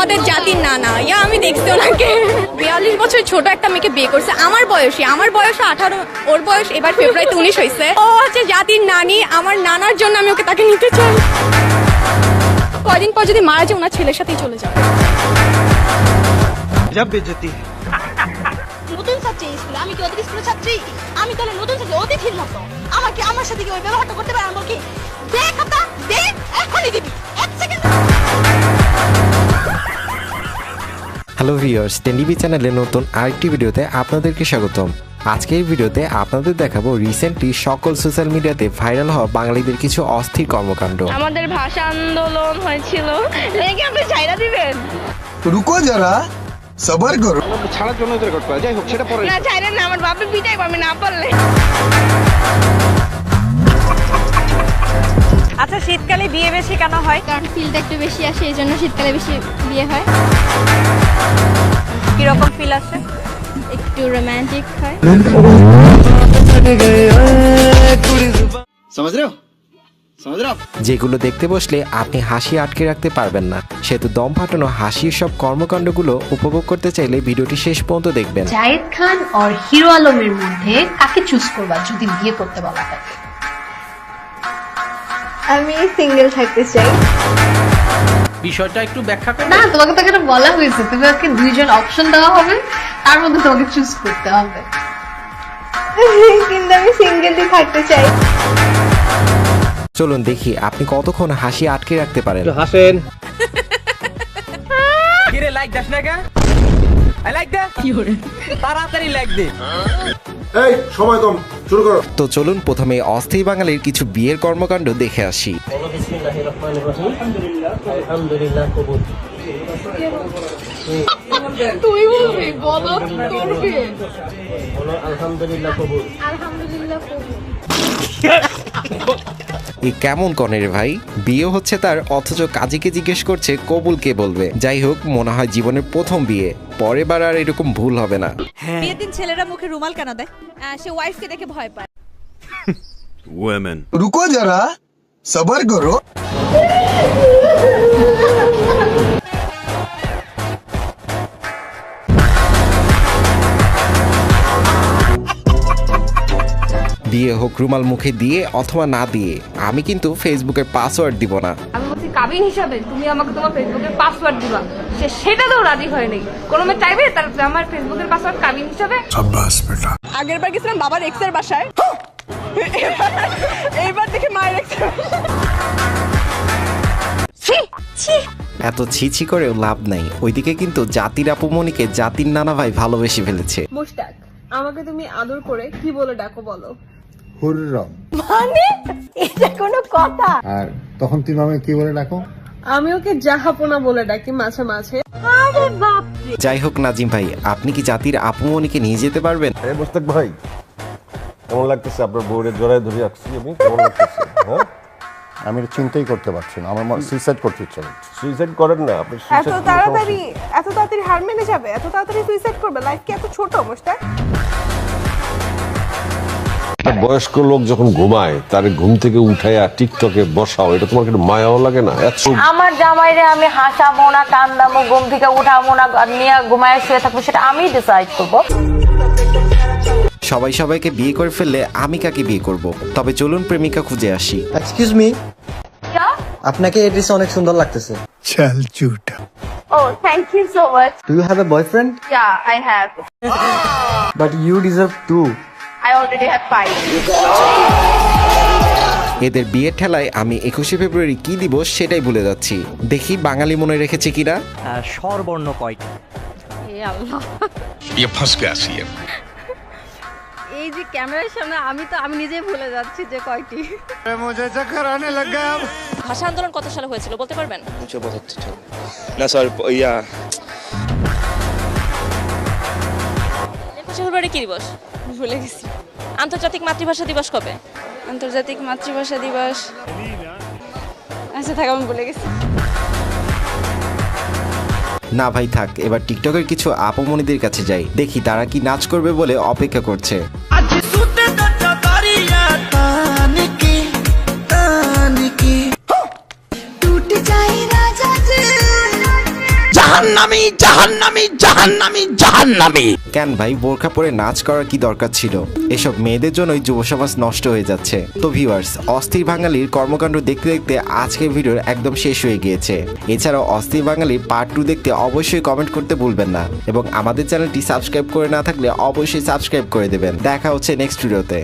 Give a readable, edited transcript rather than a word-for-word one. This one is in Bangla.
আমাদের জাতির নানা, আমি দেখছি ওনাকে 42 বছর ছোট একটা মেয়েকে বিয়ে করছে আমার বয়স 18, ওর বয়স এবার ফেব্রুয়ারিতে 19 হয়েছে। ও হচ্ছে জাতির নানি, আমার নানার জন্য আমি ওকে তাকে নিতে চাই। কয়দিন পর যদি মারা যায় ওনার ছেলের সাথেই চলে যাবে। নতুন ছাত্রী স্কুলে, আমি কি ওদের স্কুলের ছাত্রী? আমি তাহলে নতুন ছাত্রী, অতিথির মতো আমাকে আমার সাথে কি ওই ব্যবহারটা করতে পারে? আমার কি দে কথা দে, এখনই দিবি, 1 সেকেন্ড। হ্যালো ভিউয়ার্স, টেনটিভি চ্যানেলে নতুন আরেকটি ভিডিওতে আপনাদেরকে স্বাগতম। আজকের এই ভিডিওতে আপনাদের দেখাবো রিসেন্টলি সকল সোশ্যাল মিডিয়াতে ভাইরাল হওয়া বাঙালিদের কিছু অস্থির কর্মকাণ্ড। আমাদের ভাষা আন্দোলন হয়েছিল, লেগে আপনি ছাইরা দিবেন। রুকো যারা, সবার করো। ছাড়ার জন্য এদের ঘটনা, যাই হোক সেটা পরে। না ছাইরা না, আমার বাপে পিটাই আমি না পারলে। আচ্ছা, শীতকালে বিয়ে বেশি কেন হয়? কারণ ফিলটা একটু বেশি আসে, এই জন্য শীতকালে বেশি বিয়ে হয়। কিরকম ফিল আসে? একটু রোমান্টিক হয়। যেগুলো দেখতে বসলে আপনি হাসি আটকে রাখতে পারবেন না, সেহেতু দম ফাটানো হাসির সব কর্মকাণ্ডগুলো উপভোগ করতে চাইলে ভিডিওটি শেষ পর্যন্ত দেখবেন। জায়েদ খান আর হিরো আলমের মধ্যে কাকে চুজ করবা যদি বিয়ে করতে বলা হয়? আমি সিঙ্গেল থাকতে চাই। বিষয়টা একটু ব্যাখ্যা করো। না, তোমাকে তো এখানে বলা হয়েছে তোমাকে দুইজন অপশন দেওয়া হবে, তার মধ্যে তোমাকে চুজ করতে হবে। কিন্তু আমি সিঙ্গেলই থাকতে চাই। চলুন দেখি আপনি কতক্ষণ হাসি আটকে রাখতে পারেন। হাসেন। কিরে লাইক দাস না কা? আই লাইক দা। কি হরে? তাড়াতাড়ি লাইক দে। এই সময় কম, শুরু করো। তো চলুন প্রথমে অস্থির বাঙালির কিছু বিয়ের কর্মকাণ্ড দেখে আসি। তুই বলবি, বলো তোর বিয়ে। আলহামদুলিল্লাহ কবুল। এ কেমন কনে রে ভাই, বিয়ে হচ্ছে তার, অথচ কাজীকে জিজ্ঞেস করছে কবুল কে বলবে। যাই হোক, মনে হয় জীবনের প্রথম বিয়ে, পরের বার আর এরকম ভুল হবে না। বিয়ের দিন ছেলেরা মুখে রুমাল কেন দেয়? সে ওয়াইফকে দেখে ভয় পায়। রুকো যারা, সবার করো। বিয়ে হোক রুমাল মুখে দিয়ে অথবা না দিয়ে, আমি কিন্তু ফেসবুকের পাসওয়ার্ড দিব না। আমি বলছি কাবিন হিসাবে তুমি আমাকে তোমার ফেসবুকের পাসওয়ার্ড দিবা, সেটা তো রাজি হয় নাই। কোনো মেয়ে চাইবে তার আমার ফেসবুকের পাসওয়ার্ড কাবিন হিসাবে? সাব্বাস বেটা। আগের বার গেছিলাম বাবার এক্সের বাসায়, এইবার দেখে মায়ের এক্স। এত ছিছি করেও লাভ নাই, ওইদিকে কিন্তু জাতির আপুমনিকে জাতির নানা ভাই ভালোবেসে ফেলেছে। মুশতাক, আমাকে তুমি আদর করে কি বলে ডাকো বলো? হুররম। মানে এটা কোনো কথা? আর তখন তুমি আমাকে কি বলে ডাকো? আমি ওকে জাহাপনা বলে ডাকি মাঝে মাঝে। আরে বাপ, যাই হোক নাজিম ভাই, আপনি কি জাতির আপুমনিকে নিয়ে যেতে পারবেন? মোস্তাক ভাই, কেমন লাগতেছে আপনার বউরের জড়ায় ধরে রাখছি আমি? কেমন লাগতেছে? হ্যাঁ, আমি এটা চিন্তাই করতে পারছি না, আমার সুইসাইড করতে ইচ্ছা করছে। সুইসাইড করেন না আপনি। এত তাড়াতাড়ি হার মেনে যাবে? এত তাড়াতাড়ি সুইসাইড করবে? লাইফ কি এত ছোট মুশতাক? বয়স্ক লোক যখন ঘুমায় তার ঘুম থেকে উঠাইয়া টিকটকে বসাও, এটা তোমার কিন্তু মায়াও লাগে না? আমার জামাইরে আমি হাসাবো না, কান্দামো, ঘুম থেকে উঠাবো না, নিয়ে ঘুমায় শুয়ে থাকবো, সেটা আমি ডিসাইড করবো। সবাই সবাইকে বিয়ে করে ফেললে আমি কাকে বিয়ে করব? তবে চলুন প্রেমিকা খুঁজে আসি। এক্সকিউজ মি, আপনাকে এই ড্রেসে অনেক সুন্দর লাগতেছে। চল ঝুটা। Oh, thank you so much. Do you have a boyfriend? Yeah, I have. But you deserve to. I already have 5. এদের বিয়ের ঠেলায় আমি 21শে ফেব্রুয়ারি কি দিব সেটাই ভুলে যাচ্ছি। দেখি বাঙালি মনে রেখেছে কিনা। স্বরবর্ণ কয়টি? এই যে ক্যামেরার সামনে আমি নিজেই ভুলে যাচ্ছি যে কয়টি। ভাষা আন্দোলন কত সালে হয়েছিল বলতে পারবেন? 1972 না সরি, 21শে ফেব্রুয়ারি কি দিবস? ভুলে গেছি। আন্তর্জাতিক মাতৃভাষা দিবস কবে? আন্তর্জাতিক মাতৃভাষা দিবস, আচ্ছা থাক, আমি ভুলে গেছি। না ভাই থাক, এবার টিকটকের কিছু আপুমনিদের কাছে যাই, দেখি তারা কি নাচ করবে বলে অপেক্ষা করছে। জাহান্নামী জাহান্নামী জাহান্নামী জাহান্নামী। কেন ভাই, বোরখা পরে নাচ করার কি দরকার ছিল? এসব মেয়েদের জন্যই যুব সমাজ নষ্ট হয়ে যাচ্ছে। তো ভিউয়ার্স, অস্থির বাঙালির কর্মকাণ্ড দেখতে দেখতে আজকের ভিডিওর একদম শেষ হয়ে গিয়েছে। এছাড়াও অস্থির বাঙালির পার্ট 2 দেখতে অবশ্যই কমেন্ট করতে ভুলবেন না, এবং আমাদের চ্যানেলটি সাবস্ক্রাইব করে না থাকলে অবশ্যই সাবস্ক্রাইব করে দেবেন। দেখা হচ্ছে নেক্সট ভিডিওতে।